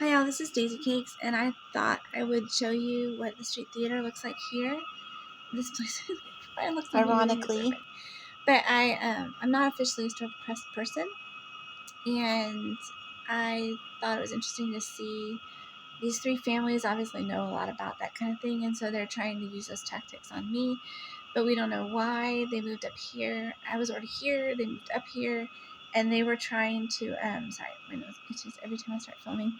Hi all, this is Daisycakes, and I thought I would show you what the street theater looks like here. This place probably looks like Ironically. but I'm not officially a stroke depressed person, and I thought it was interesting to see these three families obviously know a lot about that kind of thing, and so they're trying to use those tactics on me, but we don't know why. They moved up here. I was already here. They moved up here, and they were trying to sorry, my nose itches every time I start filming.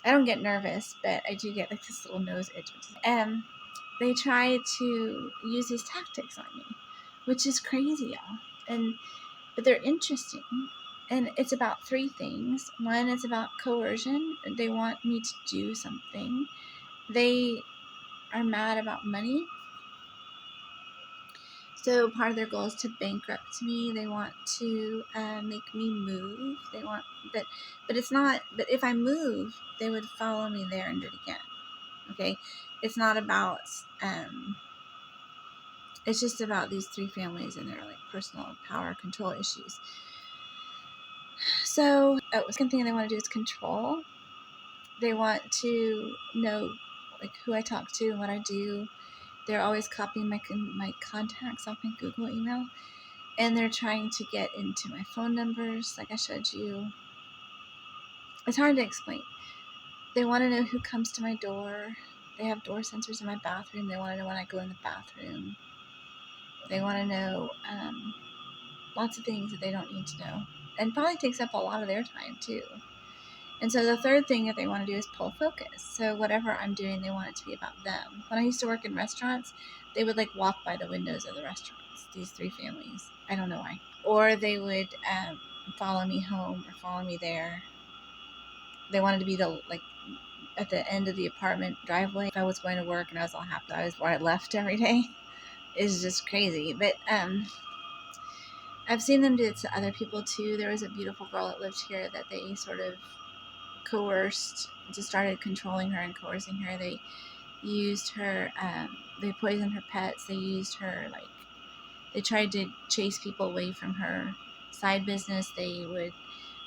I don't get nervous, but I do get like this little nose itch. They try to use these tactics on me, which is crazy, y'all. But they're interesting, and it's about three things. One is about coercion. They want me to do something. They are mad about money. So part of their goal is to bankrupt me. They want to make me move. But it's not. But if I move, they would follow me there and do it again. Okay, it's not about. It's just about these three families and their like personal power control issues. So, the second thing they want to do is control. They want to know like who I talk to and what I do. They're always copying my contacts off my Google email, and they're trying to get into my phone numbers, like I showed you. It's hard to explain. They want to know who comes to my door. They have door sensors in my bathroom. They want to know when I go in the bathroom. They want to know lots of things that they don't need to know, and probably takes up a lot of their time too. And so the third thing that they want to do is pull focus. So whatever I'm doing, they want it to be about them. When I used to work in restaurants, they would like walk by the windows of the restaurants, these three families. I don't know why. Or they would follow me home or follow me there. They wanted to be at the end of the apartment driveway. If I was going to work and I was all happy, I was where I left every day. It's just crazy. But I've seen them do it to other people too. There was a beautiful girl that lived here that they sort of coerced, just started controlling her and coercing her. They used her, they poisoned her pets. They used her, they tried to chase people away from her side business. They would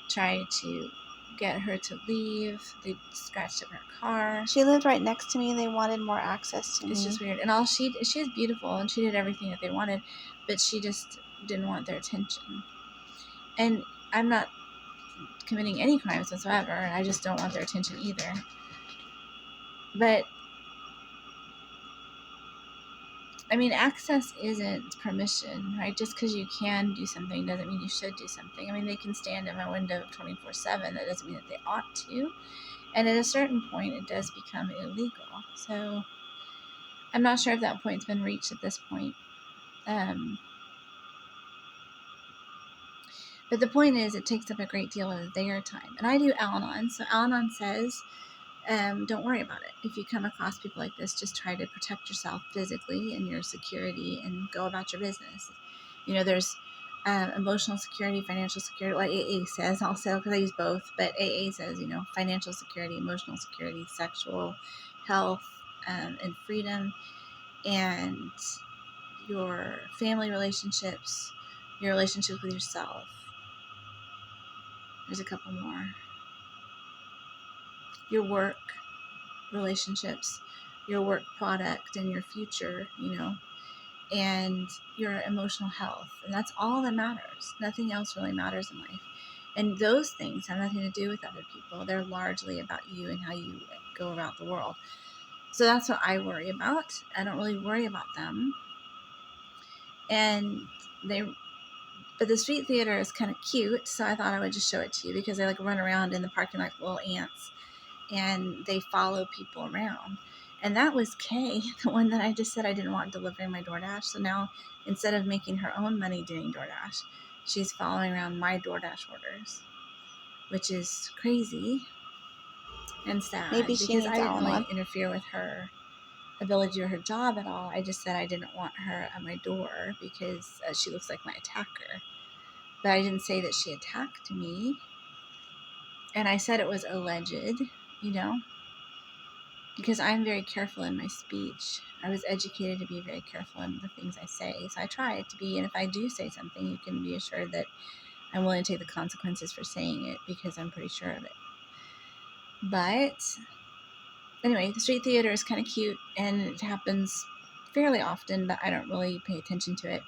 try to get her to leave. They scratched up her car. She lived right next to me and they wanted more access to me. It's just weird. And she is beautiful and she did everything that they wanted, but she just didn't want their attention. And I'm not committing any crimes whatsoever. I just don't want their attention either. But I mean, access isn't permission, right? Just because you can do something doesn't mean you should do something. I mean, they can stand in my window 24/7. That doesn't mean that they ought to. And at a certain point, it does become illegal. So I'm not sure if that point's been reached at this point. But the point is, it takes up a great deal of their time. And I do Al-Anon. So Al-Anon says, don't worry about it. If you come across people like this, just try to protect yourself physically and your security and go about your business. You know, there's emotional security, financial security, like AA says also, because I use both, but AA says, you know, financial security, emotional security, sexual health, and freedom, and your family relationships, your relationship with yourself. There's a couple more. Your work relationships, your work product, and your future, you know, and your emotional health. And that's all that matters. Nothing else really matters in life. And those things have nothing to do with other people. They're largely about you and how you go about the world. So that's what I worry about. I don't really worry about them. But the street theater is kind of cute, so I thought I would just show it to you because they like run around in the parking lot like little ants, and they follow people around. And that was Kay, the one that I just said I didn't want delivering my Doordash. So now, instead of making her own money doing Doordash, she's following around my Doordash orders, which is crazy and sad. Maybe she because needs I didn't really Al-Anon. interfere with her ability to do her job at all. I just said I didn't want her at my door because she looks like my attacker. But I didn't say that she attacked me. And I said it was alleged, you know, because I'm very careful in my speech. I was educated to be very careful in the things I say. So I try to be, and if I do say something, you can be assured that I'm willing to take the consequences for saying it because I'm pretty sure of it. But anyway, the street theater is kind of cute, and it happens fairly often, but I don't really pay attention to it.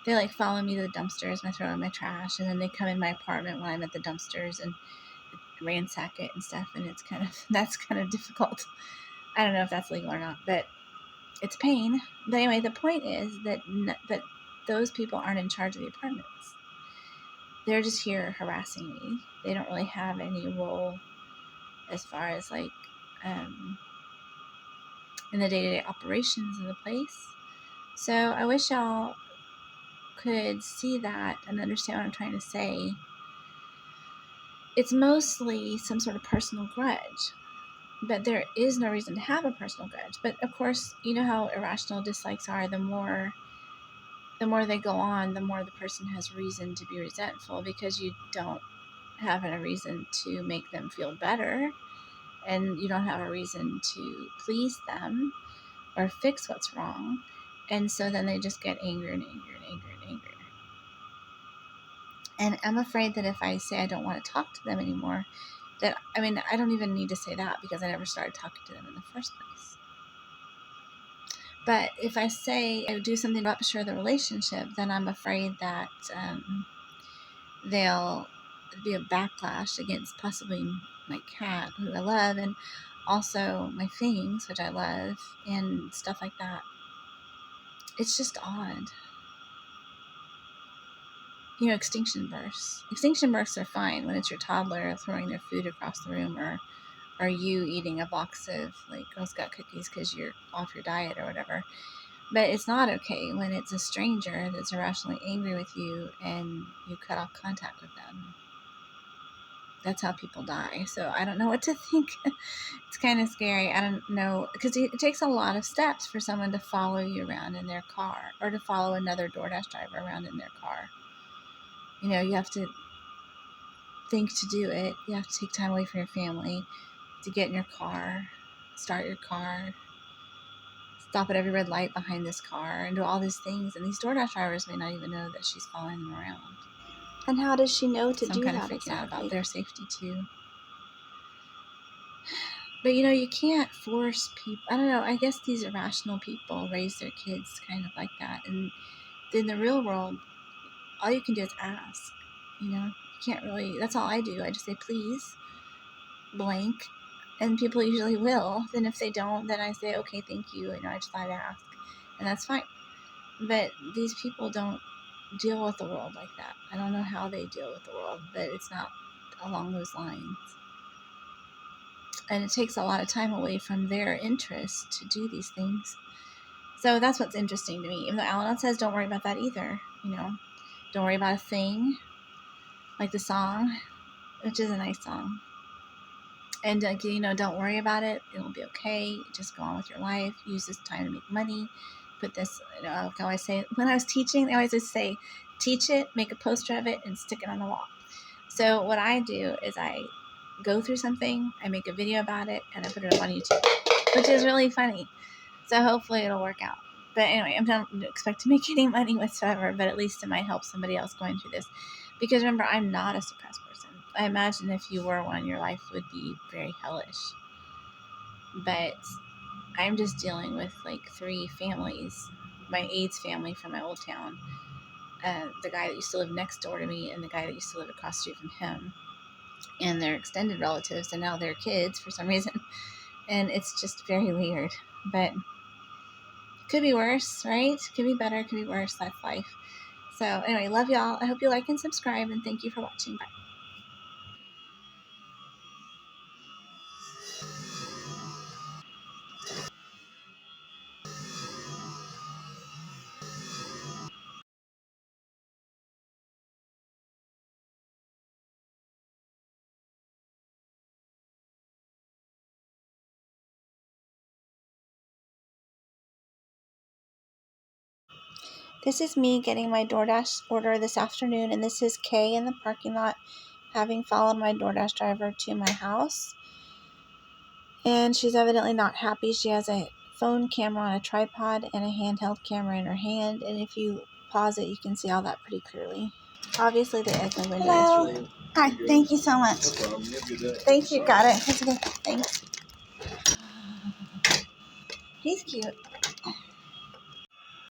They like follow me to the dumpsters and I throw in my trash, and then they come in my apartment when I'm at the dumpsters and ransack it and stuff, and that's kind of difficult. I don't know if that's legal or not, but it's pain. But anyway, the point is that those people aren't in charge of the apartments. They're just here harassing me. They don't really have any role as far as like in the day-to-day operations of the place. So I wish y'all could see that and understand what I'm trying to say. It's mostly some sort of personal grudge, but there is no reason to have a personal grudge. But of course, you know how irrational dislikes are. The more they go on, the more the person has reason to be resentful, because you don't have a reason to make them feel better, and you don't have a reason to please them or fix what's wrong. And so then they just get angrier and angrier and angrier and angrier. And I'm afraid that if I say I don't want to talk to them anymore, I don't even need to say that, because I never started talking to them in the first place. But if I say I would do something to upshare the relationship, then I'm afraid that there'll be a backlash against possibly my cat, who I love, and also my things, which I love, and stuff like that. It's just odd. Extinction bursts. Extinction bursts are fine when it's your toddler throwing their food across the room, or you eating a box of like Girl Scout cookies because you're off your diet or whatever. But it's not okay when it's a stranger that's irrationally angry with you and you cut off contact with them. That's how people die. So I don't know what to think. It's kind of scary. I don't know, because it takes a lot of steps for someone to follow you around in their car, or to follow another Doordash driver around in their car. You have to think to do it. You have to take time away from your family to get in your car, start your car, stop at every red light behind this car, and do all these things. And these Doordash drivers may not even know that she's following them around. And how does she know to So do I'm kind of that freaking out exactly? about their safety too. But you can't force people. I don't know. I guess these irrational people raise their kids kind of like that. And in the real world, all you can do is ask. You can't really. That's all I do. I just say, please, blank. And people usually will. Then if they don't, then I say, okay, thank you. I just thought I'd ask. And that's fine. But these people don't deal with the world like that. I don't know how they deal with the world, but it's not along those lines. And it takes a lot of time away from their interest to do these things. So that's what's interesting to me. Even though Al-Anon says don't worry about that either. Don't worry about a thing. Like the song, which is a nice song. And don't worry about it. It'll be okay. Just go on with your life. Use this time to make money. Put this, like I always say, when I was teaching, I always just say, teach it, make a poster of it, and stick it on the wall. So what I do is I go through something, I make a video about it, and I put it up on YouTube, which is really funny. So hopefully it'll work out. But anyway, I don't expect to make any money whatsoever, but at least it might help somebody else going through this. Because remember, I'm not a suppressed person. I imagine if you were one, your life would be very hellish. But I'm just dealing with like 3 families. My AIDS family from my old town, the guy that used to live next door to me, and the guy that used to live across the street from him, and their extended relatives, and now their kids for some reason. And it's just very weird. But could be worse, right? Could be better, could be worse. That's life. So anyway, love y'all. I hope you like and subscribe, and thank you for watching. Bye. This is me getting my DoorDash order this afternoon, and this is Kay in the parking lot having followed my DoorDash driver to my house. And she's evidently not happy. She has a phone camera on a tripod and a handheld camera in her hand, and if you pause it, you can see all that pretty clearly. Obviously, the egg my window is rude. Hi, thank you so much. No problem. You have a good day. Thank you, got it. That's okay. Thanks. He's cute.